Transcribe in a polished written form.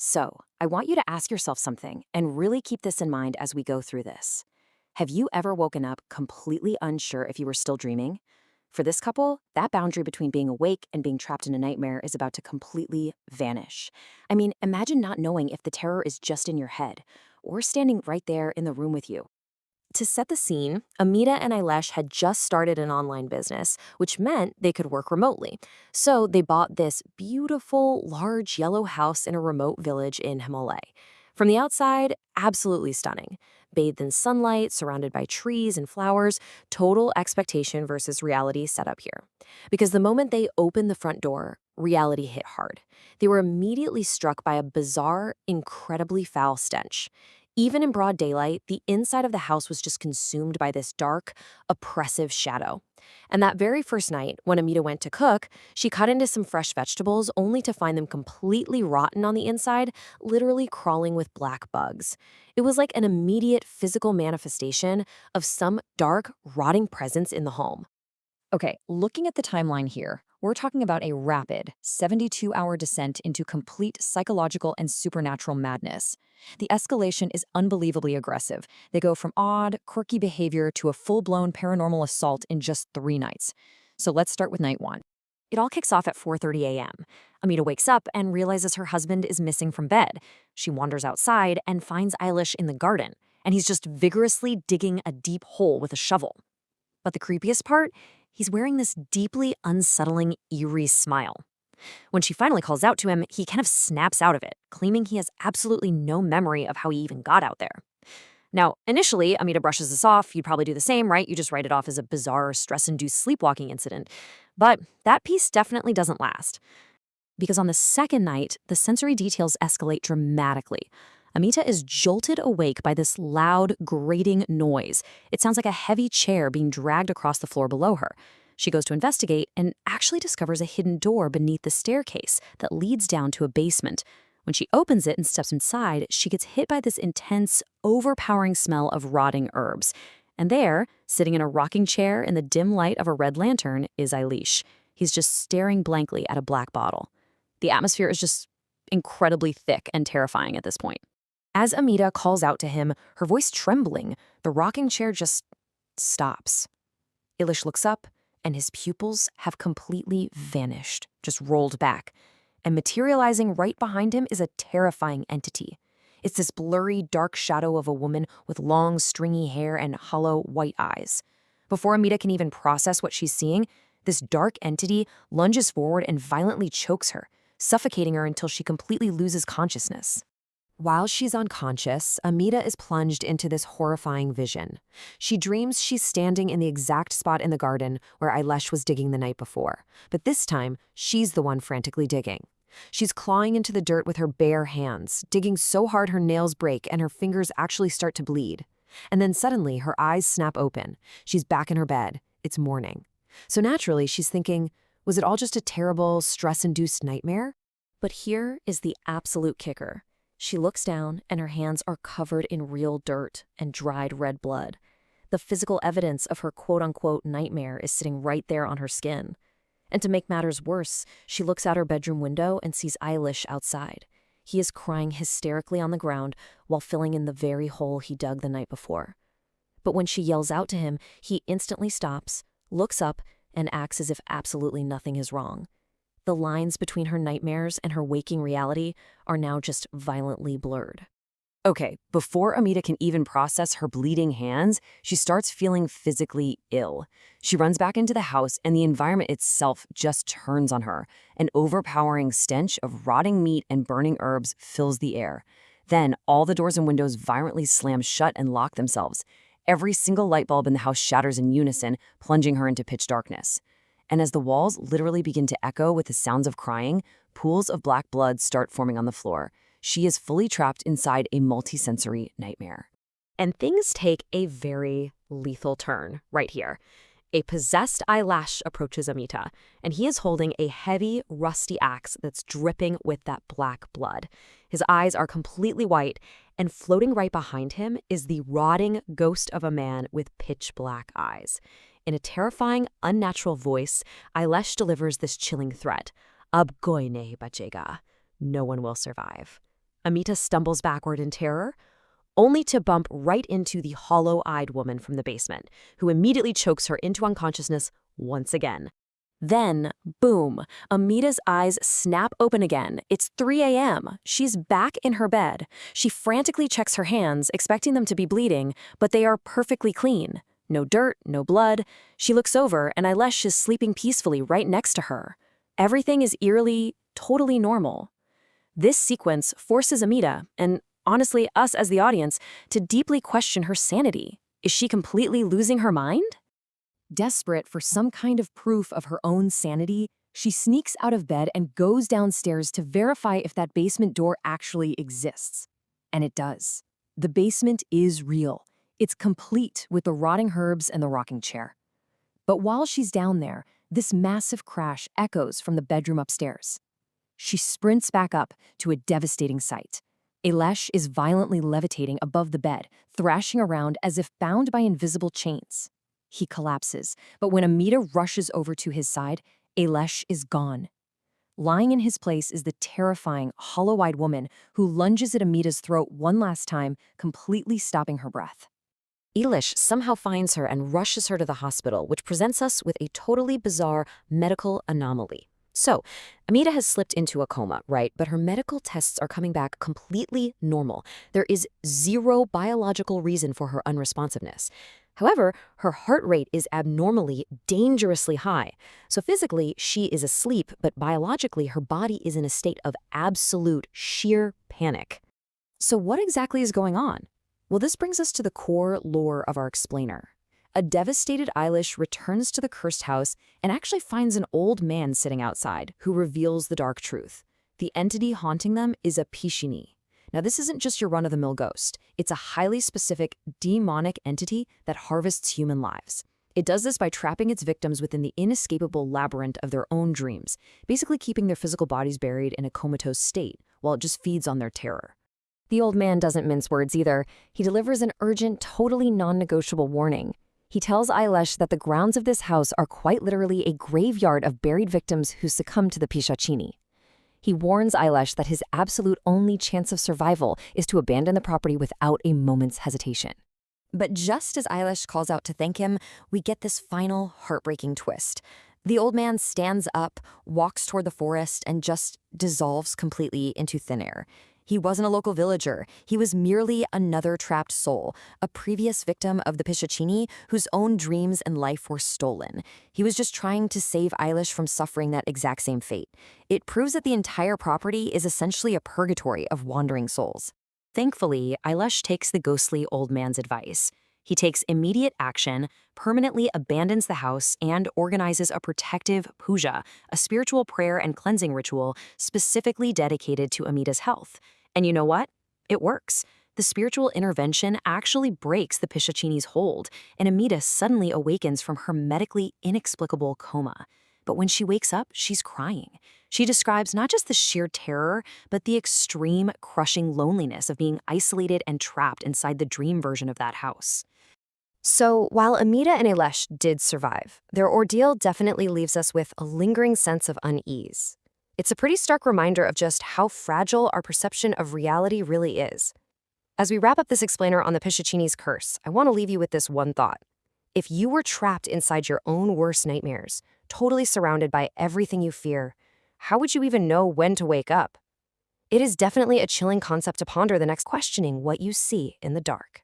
So, I want you to ask yourself something and really keep this in mind as we go through this. Have you ever woken up completely unsure if you were still dreaming? For this couple, that boundary between being awake and being trapped in a nightmare is about to completely vanish. I mean, imagine not knowing if the terror is just in your head or standing right there in the room with you. To set the scene, Amita and Ilesh had just started an online business, which meant they could work remotely. So they bought this beautiful, large yellow house in a remote village in Himalaya. From the outside, absolutely stunning. Bathed in sunlight, surrounded by trees and flowers, total expectation versus reality set up here. Because the moment they opened the front door, reality hit hard. They were immediately struck by a bizarre, incredibly foul stench. Even in broad daylight, the inside of the house was just consumed by this dark, oppressive shadow. And that very first night, when Amita went to cook, she cut into some fresh vegetables only to find them completely rotten on the inside, literally crawling with black bugs. It was like an immediate physical manifestation of some dark, rotting presence in the home. Okay, looking at the timeline here, we're talking about a rapid 72-hour descent into complete psychological and supernatural madness. The escalation is unbelievably aggressive. They go from odd, quirky behavior to a full-blown paranormal assault in just 3 nights. So let's start with night one. It all kicks off at 4:30 a.m. Amita wakes up and realizes her husband is missing from bed. She wanders outside and finds Eilish in the garden, and he's just vigorously digging a deep hole with a shovel. But the creepiest part? He's wearing this deeply unsettling, eerie smile. When she finally calls out to him, he kind of snaps out of it, claiming he has absolutely no memory of how he even got out there. Now, initially, Amita brushes this off. You'd probably do the same, right? You just write it off as a bizarre, stress-induced sleepwalking incident. But that piece definitely doesn't last. Because on the second night, the sensory details escalate dramatically. Amita is jolted awake by this loud, grating noise. It sounds like a heavy chair being dragged across the floor below her. She goes to investigate and actually discovers a hidden door beneath the staircase that leads down to a basement. When she opens it and steps inside, she gets hit by this intense, overpowering smell of rotting herbs. And there, sitting in a rocking chair in the dim light of a red lantern, is Ilesh. He's just staring blankly at a black bottle. The atmosphere is just incredibly thick and terrifying at this point. As Amita calls out to him, her voice trembling, the rocking chair just stops. Ilesh looks up, and his pupils have completely vanished, just rolled back. And materializing right behind him is a terrifying entity. It's this blurry, dark shadow of a woman with long, stringy hair and hollow, white eyes. Before Amita can even process what she's seeing, this dark entity lunges forward and violently chokes her, suffocating her until she completely loses consciousness. While she's unconscious, Amita is plunged into this horrifying vision. She dreams she's standing in the exact spot in the garden where Ilesh was digging the night before, but this time, she's the one frantically digging. She's clawing into the dirt with her bare hands, digging so hard her nails break and her fingers actually start to bleed. And then suddenly, her eyes snap open. She's back in her bed. It's morning. So naturally, she's thinking, was it all just a terrible, stress-induced nightmare? But here is the absolute kicker. She looks down, and her hands are covered in real dirt and dried red blood. The physical evidence of her quote-unquote nightmare is sitting right there on her skin. And to make matters worse, she looks out her bedroom window and sees Ilesh outside. He is crying hysterically on the ground while filling in the very hole he dug the night before. But when she yells out to him, he instantly stops, looks up, and acts as if absolutely nothing is wrong. The lines between her nightmares and her waking reality are now just violently blurred. Okay, before Amita can even process her bleeding hands, she starts feeling physically ill. She runs back into the house, and the environment itself just turns on her. An overpowering stench of rotting meat and burning herbs fills the air. Then, all the doors and windows violently slam shut and lock themselves. Every single light bulb in the house shatters in unison, plunging her into pitch darkness. And as the walls literally begin to echo with the sounds of crying, pools of black blood start forming on the floor. She is fully trapped inside a multisensory nightmare. And things take a very lethal turn right here. A possessed Ilesh approaches Amita, and he is holding a heavy, rusty axe that's dripping with that black blood. His eyes are completely white, and floating right behind him is the rotting ghost of a man with pitch black eyes. In a terrifying, unnatural voice, Ilesh delivers this chilling threat. Ab koi nahi bachega. No one will survive. Amita stumbles backward in terror, only to bump right into the hollow-eyed woman from the basement, who immediately chokes her into unconsciousness once again. Then, boom, Amita's eyes snap open again. It's 3 a.m. She's back in her bed. She frantically checks her hands, expecting them to be bleeding, but they are perfectly clean. No dirt, no blood. She looks over, and Ilesh is sleeping peacefully right next to her. Everything is eerily, totally normal. This sequence forces Amita, and honestly us as the audience, to deeply question her sanity. Is she completely losing her mind? Desperate for some kind of proof of her own sanity, she sneaks out of bed and goes downstairs to verify if that basement door actually exists. And it does. The basement is real. It's complete with the rotting herbs and the rocking chair. But while she's down there, this massive crash echoes from the bedroom upstairs. She sprints back up to a devastating sight. Ilesh is violently levitating above the bed, thrashing around as if bound by invisible chains. He collapses, but when Amita rushes over to his side, Ilesh is gone. Lying in his place is the terrifying, hollow-eyed woman who lunges at Amita's throat one last time, completely stopping her breath. Ilesh somehow finds her and rushes her to the hospital, which presents us with a totally bizarre medical anomaly. So, Amita has slipped into a coma, right? But her medical tests are coming back completely normal. There is zero biological reason for her unresponsiveness. However, her heart rate is abnormally, dangerously high. So physically, she is asleep, but biologically, her body is in a state of absolute, sheer panic. So what exactly is going on? Well, this brings us to the core lore of our explainer. A devastated Ilesh returns to the cursed house and actually finds an old man sitting outside who reveals the dark truth. The entity haunting them is a Pishini. Now, this isn't just your run-of-the-mill ghost. It's a highly specific, demonic entity that harvests human lives. It does this by trapping its victims within the inescapable labyrinth of their own dreams, basically keeping their physical bodies buried in a comatose state while it just feeds on their terror. The old man doesn't mince words either. He delivers an urgent, totally non-negotiable warning. He tells Ilesh that the grounds of this house are quite literally a graveyard of buried victims who succumb to the Pichachini. He warns Ilesh that his absolute only chance of survival is to abandon the property without a moment's hesitation. But just as Ilesh calls out to thank him, we get this final heartbreaking twist. The old man stands up, walks toward the forest, and just dissolves completely into thin air. He wasn't a local villager. He was merely another trapped soul, a previous victim of the Pichachini whose own dreams and life were stolen. He was just trying to save Ilesh from suffering that exact same fate. It proves that the entire property is essentially a purgatory of wandering souls. Thankfully, Ilesh takes the ghostly old man's advice. He takes immediate action, permanently abandons the house, and organizes a protective puja, a spiritual prayer and cleansing ritual specifically dedicated to Amita's health. And you know what? It works. The spiritual intervention actually breaks the Pichachini's hold, and Amita suddenly awakens from her medically inexplicable coma. But when she wakes up, she's crying. She describes not just the sheer terror, but the extreme, crushing loneliness of being isolated and trapped inside the dream version of that house. So, while Amita and Ilesh did survive, their ordeal definitely leaves us with a lingering sense of unease. It's a pretty stark reminder of just how fragile our perception of reality really is. As we wrap up this explainer on the Pichachini's curse, I want to leave you with this one thought. If you were trapped inside your own worst nightmares, totally surrounded by everything you fear, how would you even know when to wake up? It is definitely a chilling concept to ponder the next questioning what you see in the dark.